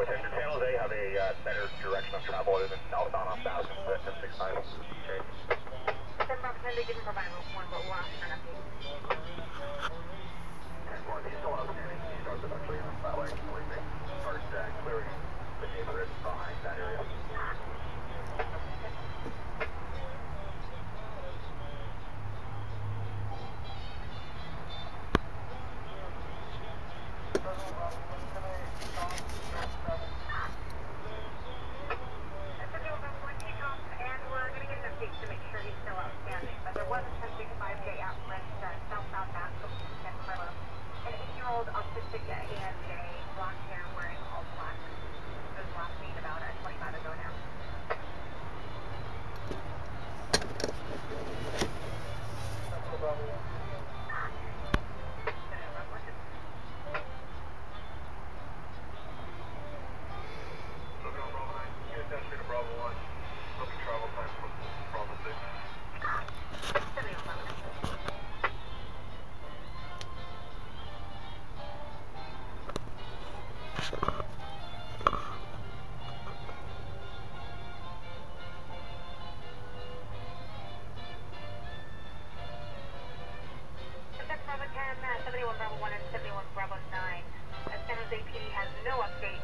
attention channel, they have a better direction of travel other than southbound on 1000 to 1065. Okay. 10 Bravo 10, they didn't provide one, but we'll ask for an update. And for the still outstanding, these cars are actually on Flatway. Believe me. Start clearing the neighborhood behind that area. To make sure he's still outstanding, but there was a 1065J outlet southbound Bascom to San Carlos. An 8-year-old autistic ANJ, blonde hair, wearing all black. It was last seen about 25 ago now. Bravo 10, 71 Bravo 1 and 71 Bravo 9. San Jose PD has no update.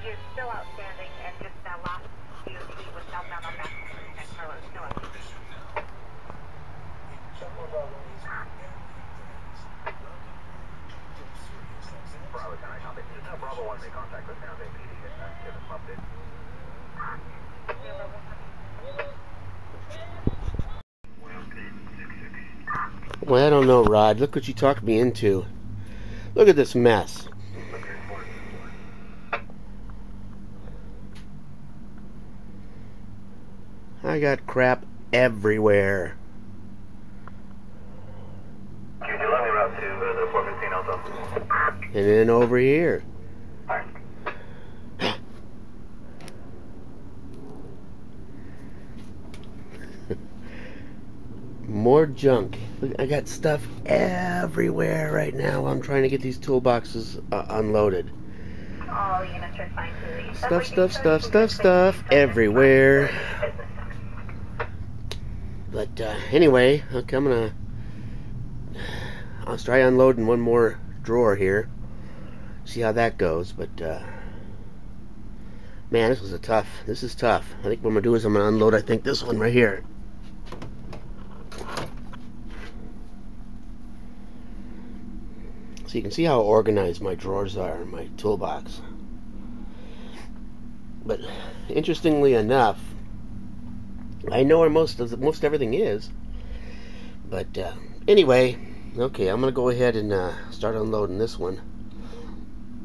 He is still outstanding, and just last DOT was southbound on Bascom to San Carlos. No update. Bravo 10, I copy. Bravo 1 may contact with San Jose PD and give us an update. Well, I don't know, Rod. Look what you talked me into. Look at this mess. I got crap everywhere. Let me route to the 415 also. And then over here. Alright. More junk. I got stuff everywhere right now. I'm trying to get these toolboxes unloaded. All units are fine to leave. Stuff everywhere. But anyway, okay, I'll try unloading one more drawer here. See how that goes. But man, this is tough. I think what I'm gonna do is I'm gonna unload. I think this one right here. So you can see how organized my drawers are in my toolbox. But interestingly enough, I know where most everything is. But anyway, okay, I'm gonna go ahead and start unloading this one,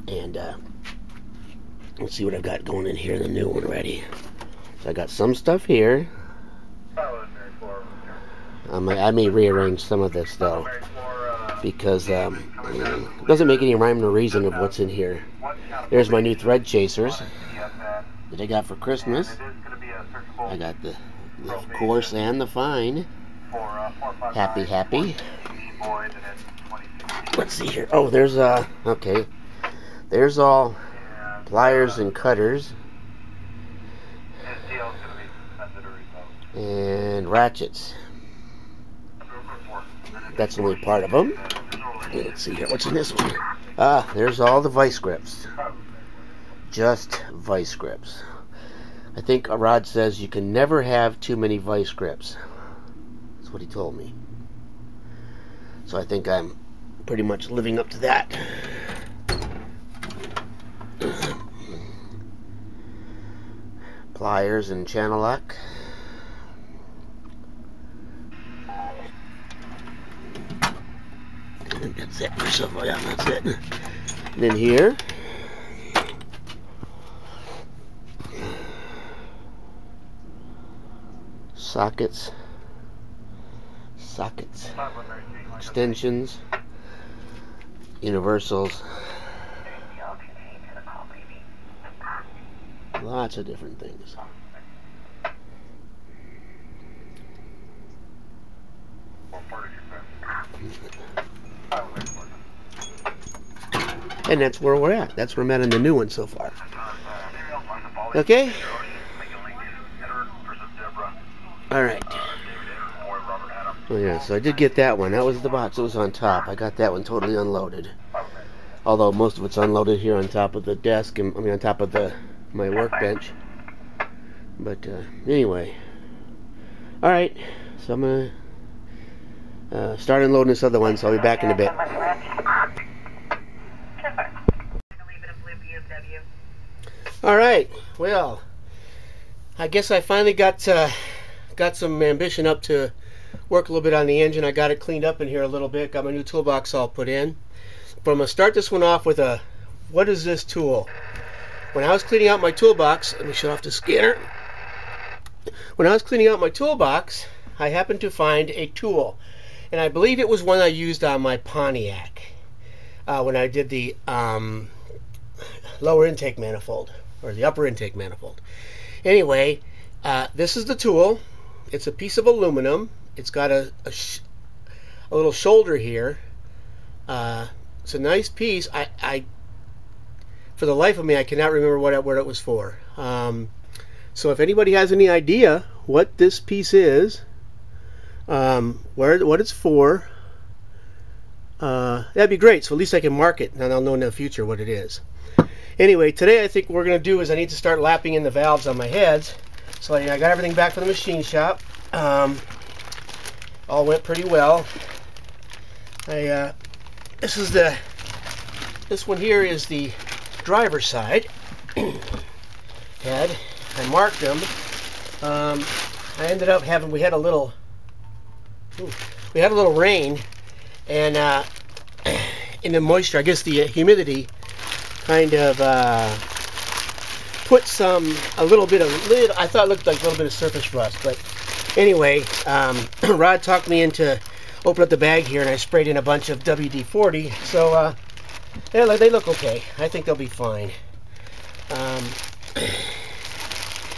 and let's see what I've got going in here. The new one ready. So I got some stuff here. I may rearrange some of this though, because it doesn't make any rhyme or reason of what's in here. There's my new thread chasers that I got for Christmas. I got the coarse and the fine. Happy. Let's see here. Oh, there's okay. There's all pliers and cutters and ratchets. That's only part of them. Let's see here. What's in this one? Ah, there's all the vice grips. Just vice grips. I think Rod says you can never have too many vice grips. That's what he told me. So I think I'm pretty much living up to that. Pliers and channel lock. I think that's it for so far. Yeah, that's it. And then here, sockets, extensions, universals, lots of different things. And that's where we're at. That's where I'm at in the new one so far. Okay? Alright. Oh yeah, so I did get that one. That was the box that was on top. I got that one totally unloaded. Although most of it's unloaded here on top of the desk, and I mean on top of my workbench. But anyway. Alright, so I'm going to start unloading this other one, so I'll be back in a bit. Alright, well, I guess I finally got some ambition up to work a little bit on the engine. I got it cleaned up in here a little bit, got my new toolbox all put in. But I'm going to start this one off with a, what is this tool? When I was cleaning out my toolbox, let me shut off the scanner. When I was cleaning out my toolbox, I happened to find a tool. And I believe it was one I used on my Pontiac when I did the lower intake manifold, or the upper intake manifold. Anyway, this is the tool. It's a piece of aluminum. It's got a little shoulder here. It's a nice piece. I for the life of me, I cannot remember what it was for. So if anybody has any idea what this piece is, what it's for, that'd be great. So at least I can mark it, and I'll know in the future what it is. Anyway, today I think what we're going to do is I need to start lapping in the valves on my heads. So I got everything back from the machine shop. All went pretty well. This one here is the driver's side head. I marked them. I ended up having, we had a little rain, and in the moisture, I guess the humidity kind of put a little bit of, I thought it looked like a little bit of surface rust. But anyway, Rod talked me into open up the bag here, and I sprayed in a bunch of WD-40. So yeah, they look okay. I think they'll be fine.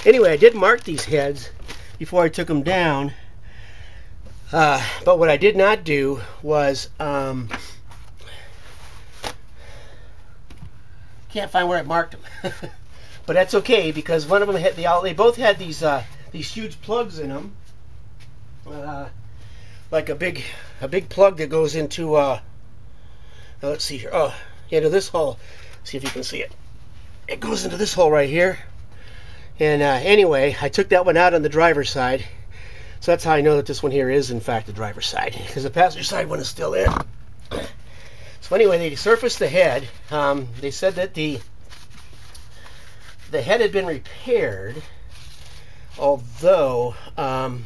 Anyway, I did mark these heads before I took them down. But what I did not do was can't find where I marked them. But that's okay, because one of them had they both had these huge plugs in them, like a big plug that goes into let's see here. Oh, yeah, to this hole. See if you can see it. It goes into this hole right here. And anyway, I took that one out on the driver's side, so that's how I know that this one here is in fact the driver's side, because the passenger side one is still there. So anyway, they surfaced the head. They said that the head had been repaired, although I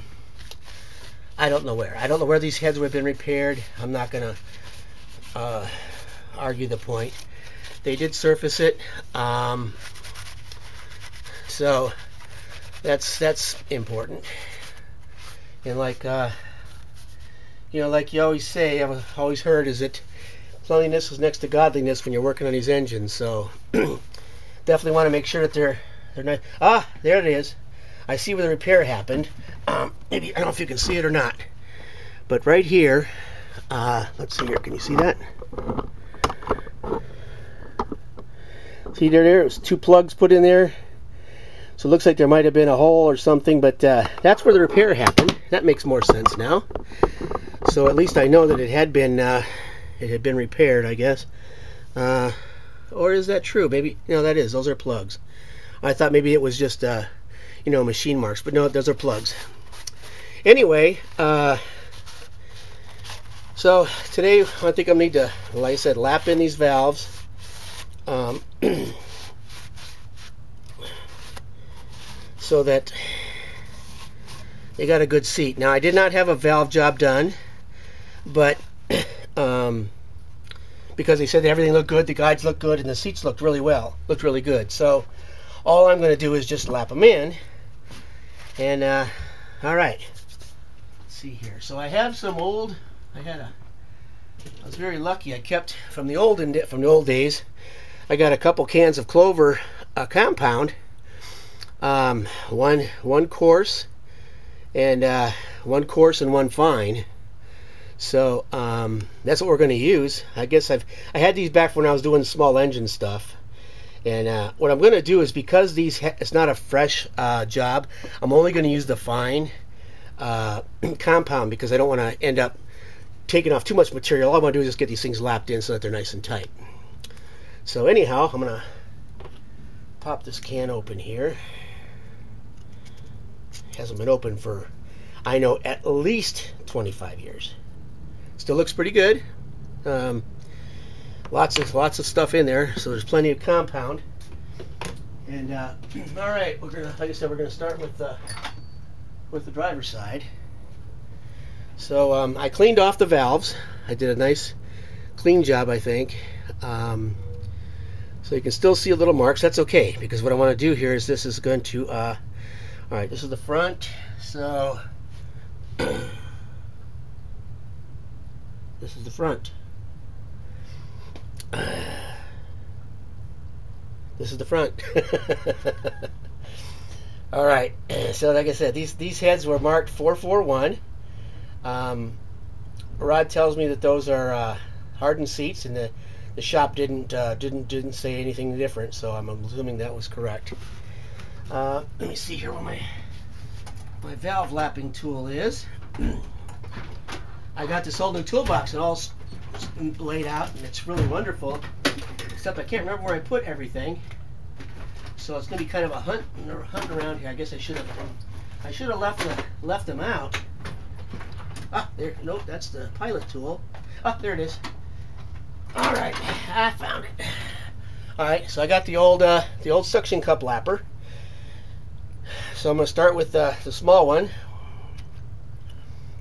don't know where. I don't know where these heads would have been repaired. I'm not going to argue the point. They did surface it, so that's important. And like you know, like you always say, I've always heard, is that cleanliness is next to godliness when you're working on these engines. So definitely want to make sure that they're nice. Ah, there it is. I see where the repair happened. Maybe, I don't know if you can see it or not, but right here, let's see here, can you see that? See there, it was 2 plugs put in there. So it looks like there might have been a hole or something, but that's where the repair happened. That makes more sense now. So at least I know that it had been repaired, I guess. Or is that true? Maybe, no, that is. Those are plugs. I thought maybe it was just, you know, machine marks, but no, those are plugs. Anyway, so today I think I need to, like I said, lap in these valves. So that they got a good seat. Now I did not have a valve job done, but because they said that everything looked good, the guides looked good, and the seats looked really good. So all I'm going to do is just lap them in. And all right, let's see here. So I have some old. I was very lucky. I kept from the old days. I got a couple cans of Clover compound. One coarse and one fine. So that's what we're going to use. I guess I had these back when I was doing small engine stuff, And what I'm going to do is, because it's not a fresh job, I'm only going to use the fine compound, because I don't want to end up taking off too much material. All I want to do is just get these things lapped in so that they're nice and tight. So anyhow, I'm going to pop this can open here. It hasn't been open for, I know, at least 25 years. Still looks pretty good. Lots of stuff in there, so there's plenty of compound. And all right, like I said, we're gonna start with the driver's side. So I cleaned off the valves. I did a nice clean job, I think. So you can still see a little marks. That's okay, because what I want to do here is, this is going to all right, this is the front. So this is the front. This is the front. All right, so like I said, these heads were marked 441. Rod tells me that those are hardened seats, and the shop didn't say anything different, so I'm assuming that was correct. Let me see here what my valve lapping tool is. I got this old new toolbox and all laid out, and it's really wonderful, except I can't remember where I put everything, so it's gonna be kind of a hunt around here. I guess I should have left them out. Ah, there. Nope, that's the pilot tool. Ah, there it is. All right, I found it. All right, so I got the old suction cup lapper. So I'm gonna start with the small one,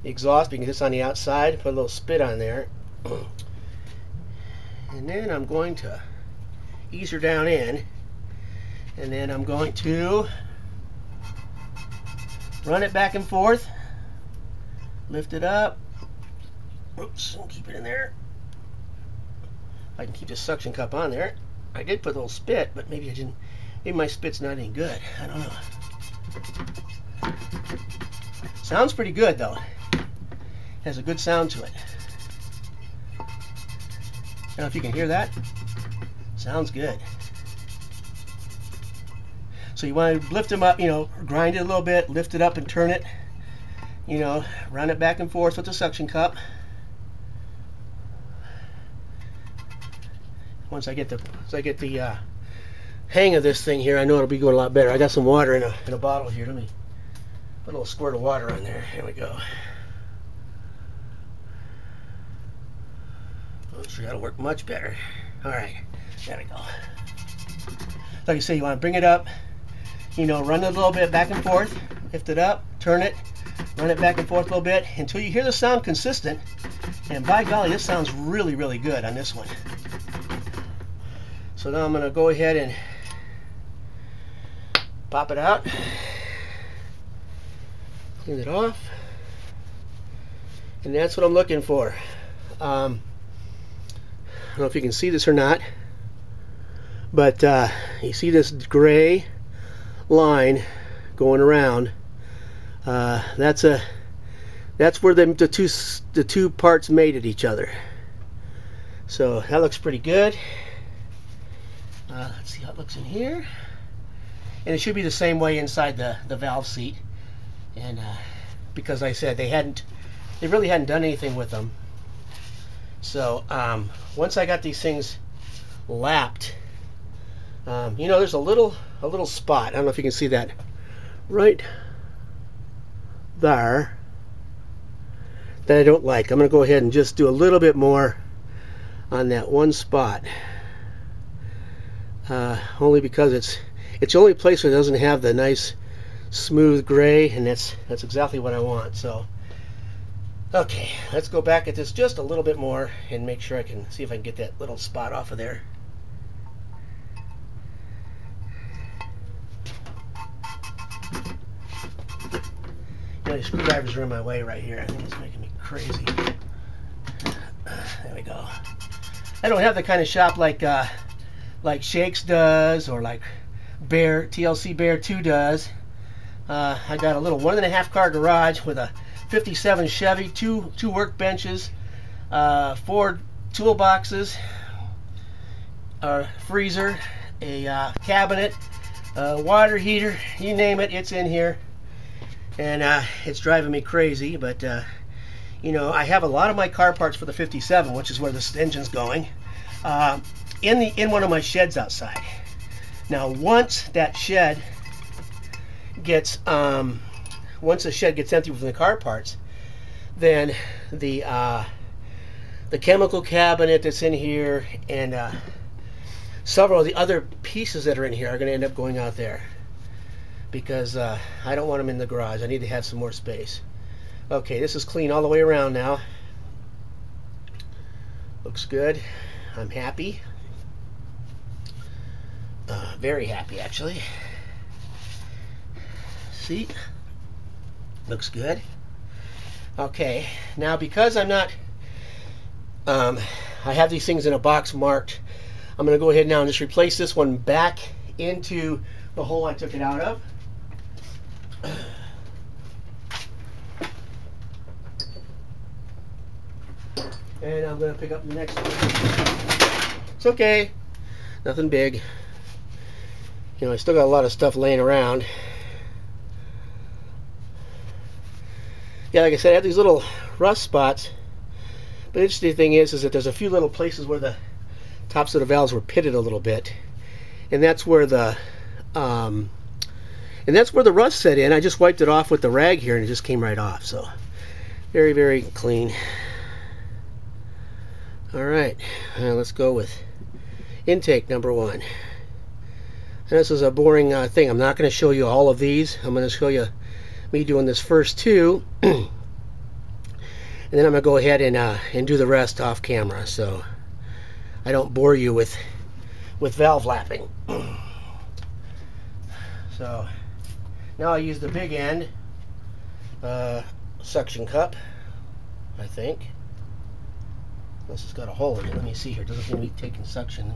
the exhaust, because it's on the outside. Put a little spit on there. And then I'm going to ease her down in, and then I'm going to run it back and forth, lift it up, oops, and keep it in there. I can keep the suction cup on there. I did put a little spit, but maybe I didn't. Maybe my spit's not any good. I don't know. Sounds pretty good though. Has a good sound to it. I don't know if you can hear that. Sounds good. So you want to lift them up, grind it a little bit, lift it up and turn it, run it back and forth with the suction cup. Once I get the hang of this thing here, I know it'll be going a lot better. I got some water in a bottle here. Let me put a little squirt of water on there. Here we go. Sure, that'll work much better. All right, there we go. Like I say, you want to bring it up, run it a little bit back and forth, lift it up, turn it, run it back and forth a little bit until you hear the sound consistent. And by golly, this sounds really, really good on this one. So now I'm going to go ahead and pop it out, clean it off, and that's what I'm looking for. I don't know if you can see this or not, but you see this gray line going around. That's where the two parts mated each other. So that looks pretty good. Let's see how it looks in here, and it should be the same way inside the valve seat. And because I said they really hadn't done anything with them. So once I got these things lapped, there's a little spot. I don't know if you can see that right there that I don't like. I'm going to go ahead and just do a little bit more on that one spot, only because it's the only place where it doesn't have the nice smooth gray, and that's exactly what I want. So okay, let's go back at this just a little bit more and make sure I can see if I can get that little spot off of there. The screwdrivers are in my way right here. I think it's making me crazy. There we go. I don't have the kind of shop like Shakes does, or like TLC Bear 2 does. I got a little 1.5 car garage with a 57 Chevy, two workbenches, 4 toolboxes, freezer, a cabinet, a water heater, you name it, it's in here. And it's driving me crazy, but you know, I have a lot of my car parts for the 57, which is where this engine's going, in one of my sheds outside. Now, once that shed gets once the shed gets empty from the car parts, then the chemical cabinet that's in here and several of the other pieces that are in here are going to end up going out there, because I don't want them in the garage. I need to have some more space. Okay, this is clean all the way around now. Looks good. I'm happy. Very happy, actually. See? Looks good. Okay, now because I'm not, I have these things in a box marked, I'm going to go ahead now and just replace this one back into the hole I took it out of. And I'm going to pick up the next one. It's okay. Nothing big. You know, I still got a lot of stuff laying around. Yeah, like I said, I have these little rust spots. But the interesting thing is that there's a few little places where the tops of the valves were pitted a little bit. And that's where the rust set in. I just wiped it off with the rag here and it just came right off. So very, very clean. Alright, let's go with intake number 1. And this is a boring thing. I'm not going to show you all of these. I'm going to show you me doing this first 2. And then I'm going to go ahead and do the rest off camera, so I don't bore you with valve lapping. So now I use the big end suction cup, I think. This has got a hole in it. Let me see here. Doesn't seem to be taking suction.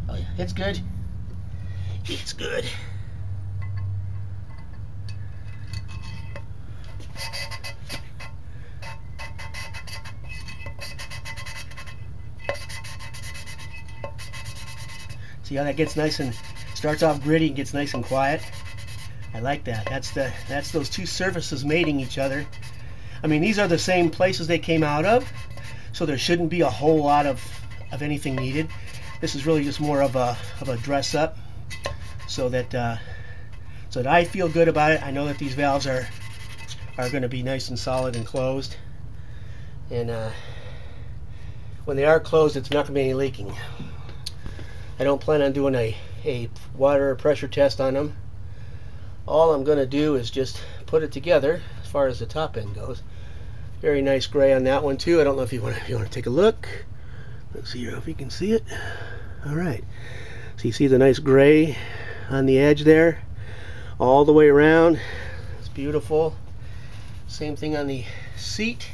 Oh yeah, it's good. It's good. See how that gets nice and starts off gritty and gets nice and quiet? I like that. That's those two surfaces mating each other. I mean, these are the same places they came out of, so there shouldn't be a whole lot of anything needed. This is really just more of a dress up, so that I feel good about it. I know that these valves are going to be nice and solid and closed, and when they are closed, it's not going to be any leaking. I don't plan on doing a water pressure test on them. All I'm going to do is just put it together as far as the top end goes. Very nice gray on that one too. I don't know if you want to take a look. Let's see here if you can see it. All right. So you see the nice gray on the edge there, all the way around. It's beautiful. Same thing on the seat.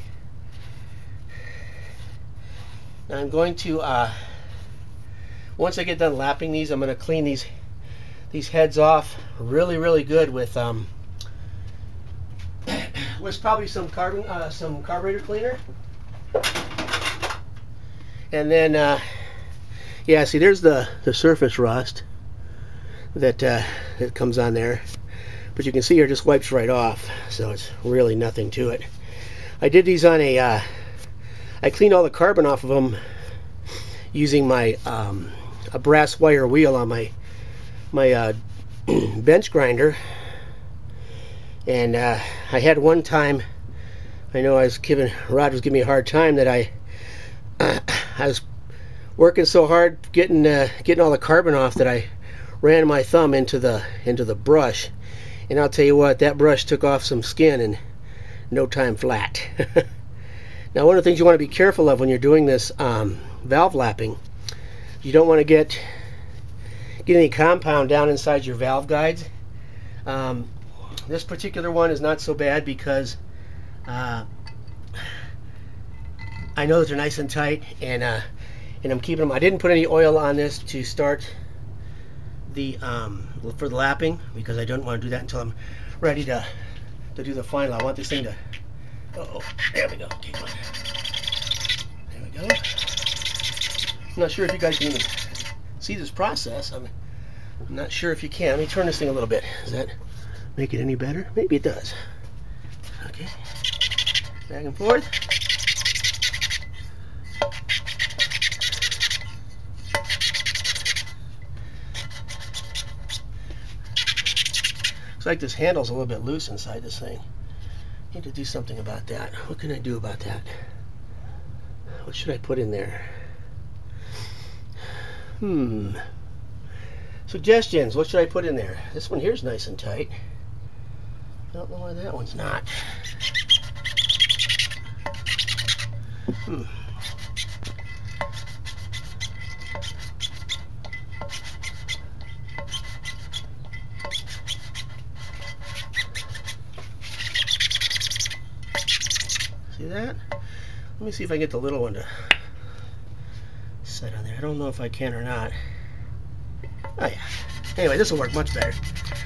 Now I'm going to once I get done lapping these, I'm going to clean these heads off really good with probably some carburetor cleaner. And then yeah, see, there's the surface rust that comes on there, but you can see here it just wipes right off, so it's really nothing to it. I did these on I cleaned all the carbon off of them using my a brass wire wheel on my bench grinder. And I had one time, I know Rod was giving me a hard time that I was working so hard getting all the carbon off that I ran my thumb into the brush, and I'll tell you what, that brush took off some skin in no time flat. Now, one of the things you want to be careful of when you're doing this valve lapping, you don't want to get any compound down inside your valve guides. This particular one is not so bad because I know that they're nice and tight, and I'm keeping them. I didn't put any oil on this to start the for the lapping, because I don't want to do that until I'm ready to do the final. I want this thing to. Oh, there we go. Okay, there we go. I'm not sure if you guys can even see this process. I'm not sure if you can. Let me turn this thing a little bit. Does that make it any better? Maybe it does. Okay. Back and forth. Looks like this handle's a little bit loose inside this thing. Need to do something about that. What can I do about that? What should I put in there? Suggestions. What should I put in there? This one here is nice and tight. I don't know why that one's not. See that? Let me see if I get the little one to set on there. I don't know if I can or not. Oh yeah. Anyway, this will work much better.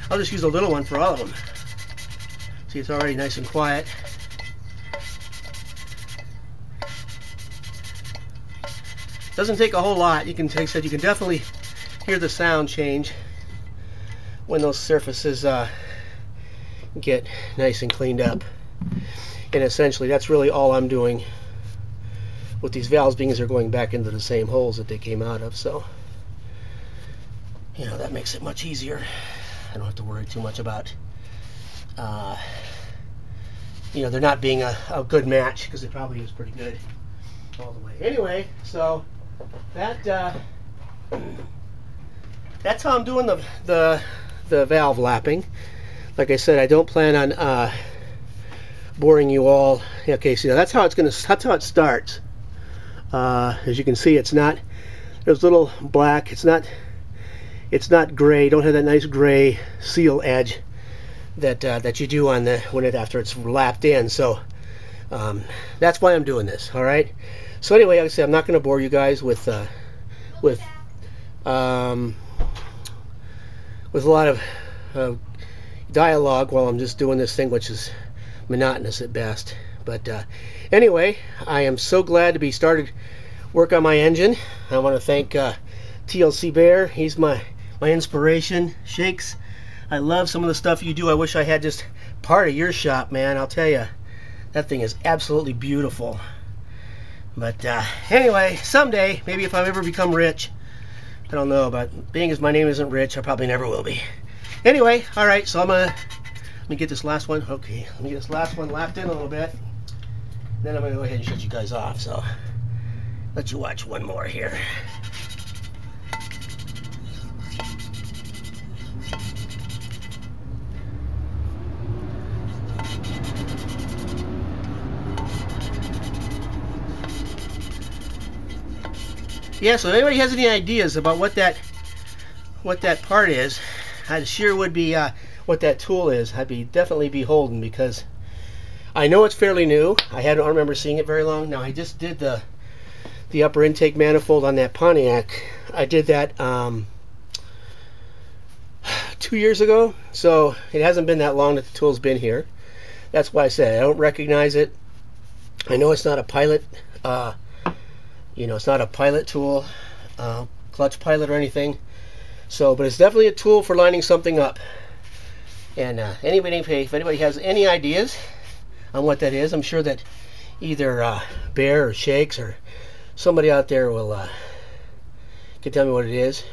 I'll just use a little one for all of them. See, it's already nice and quiet. Doesn't take a whole lot. You can definitely hear the sound change when those surfaces get nice and cleaned up. And essentially, that's really all I'm doing with these valves, being as they're going back into the same holes that they came out of. So, you know, that makes it much easier. I don't have to worry too much about, you know, they're not being a good match, because it probably is pretty good all the way. Anyway, so that's how I'm doing the valve lapping. Like I said, I don't plan on boring you all. Okay, so that's how it starts. As you can see, it's not, there's little black, it's not gray, don't have that nice gray seal edge that you do on after it's lapped in. So that's why I'm doing this. All right, so anyway, like I said, I'm not going to bore you guys with a lot of dialogue while I'm just doing this thing, which is monotonous at best. But anyway, I am so glad to be started work on my engine. I want to thank TLC Bear. He's my inspiration. Shakes, I love some of the stuff you do. I wish I had just part of your shop, man. I'll tell you, that thing is absolutely beautiful. But anyway, someday, maybe if I ever become rich, I don't know, but being as my name isn't Rich, I probably never will be. Anyway, all right, so let me get this last one. Okay, let me get this last one lapped in a little bit. Then I'm going to go ahead and shut you guys off. So let you watch one more here. Yeah, so if anybody has any ideas about what that part is, I sure would be what that tool is. I'd be definitely beholden, because I know it's fairly new. I don't remember seeing it very long. Now, I just did the upper intake manifold on that Pontiac. I did that 2 years ago, so it hasn't been that long that the tool's been here. That's why I said I don't recognize it. I know it's not a pilot, you know, it's not a pilot tool, clutch pilot or anything. So, but it's definitely a tool for lining something up. And if anybody has any ideas on what that is, I'm sure that either Bear or Shakes or somebody out there will can tell me what it is.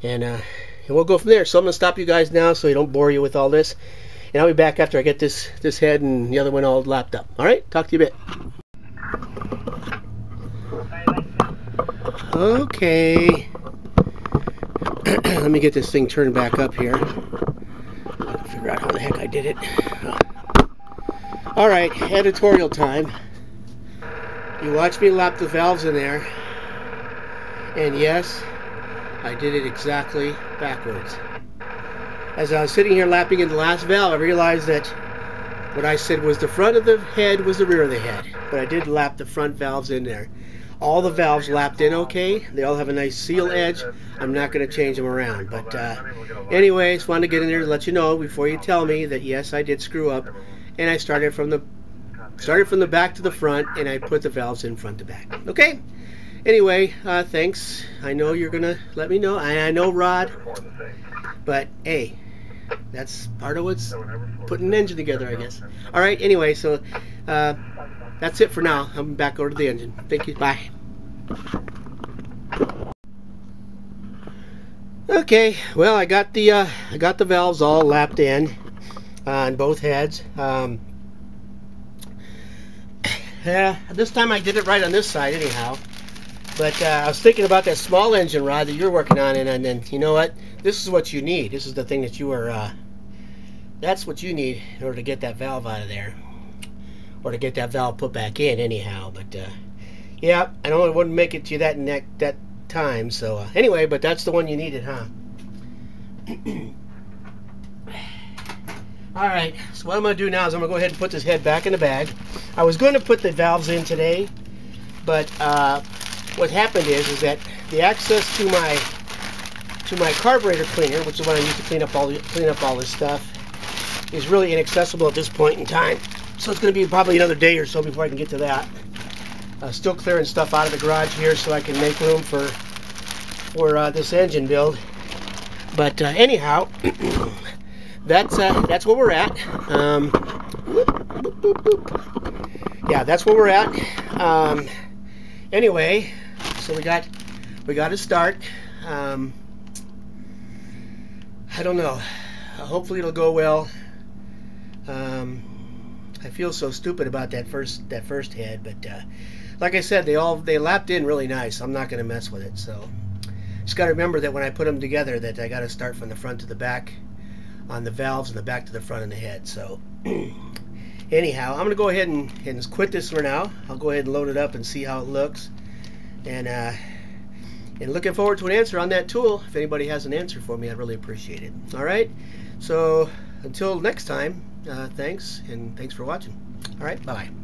And we'll go from there. So I'm going to stop you guys now so I don't bore you with all this. And I'll be back after I get this head and the other one all lapped up. All right? Talk to you a bit. Okay. Let me get this thing turned back up here. I'll figure out how the heck I did it. All right, editorial time. You watched me lap the valves in there. And yes, I did it exactly backwards. As I was sitting here lapping in the last valve, I realized that what I said was the front of the head was the rear of the head. But I did lap the front valves in there. All the valves lapped in okay. They all have a nice seal edge. I'm not going to change them around. But anyway, just wanted to get in there to let you know before you tell me that yes, I did screw up. And I started from the back to the front, and I put the valves in front to back. Okay? Anyway, thanks. I know you're gonna let me know. I know Rod, but hey, that's part of what's putting an engine together, I guess. All right. Anyway, so that's it for now. I'm back over to the engine. Thank you. Bye. Okay. Well, I got the valves all lapped in on both heads. Yeah, this time I did it right on this side, anyhow. But I was thinking about that small engine rod that you're working on, and then you know what? This is what you need. This is the thing that you are. That's what you need in order to get that valve out of there, or to get that valve put back in, anyhow. But yeah, I know it wouldn't make it to you that time. So anyway, but that's the one you needed, huh? All right. So what I'm going to do now is I'm going to go ahead and put this head back in the bag. I was going to put the valves in today, but what happened is that the access to my carburetor cleaner, which is what I use to clean up all this stuff, is really inaccessible at this point in time. So it's going to be probably another day or so before I can get to that. Still clearing stuff out of the garage here so I can make room for this engine build. But anyhow, that's where we're at. Yeah, that's where we're at. Anyway, so we got to start. I don't know. Hopefully it'll go well. I feel so stupid about that first head, but like I said, they lapped in really nice. I'm not going to mess with it. So just got to remember that when I put them together, that I got to start from the front to the back on the valves and the back to the front of the head. So anyhow, I'm going to go ahead and quit this for now. I'll go ahead and load it up and see how it looks. And looking forward to an answer on that tool. If anybody has an answer for me, I'd really appreciate it. All right. So until next time, thanks, and thanks for watching. All right. Bye-bye.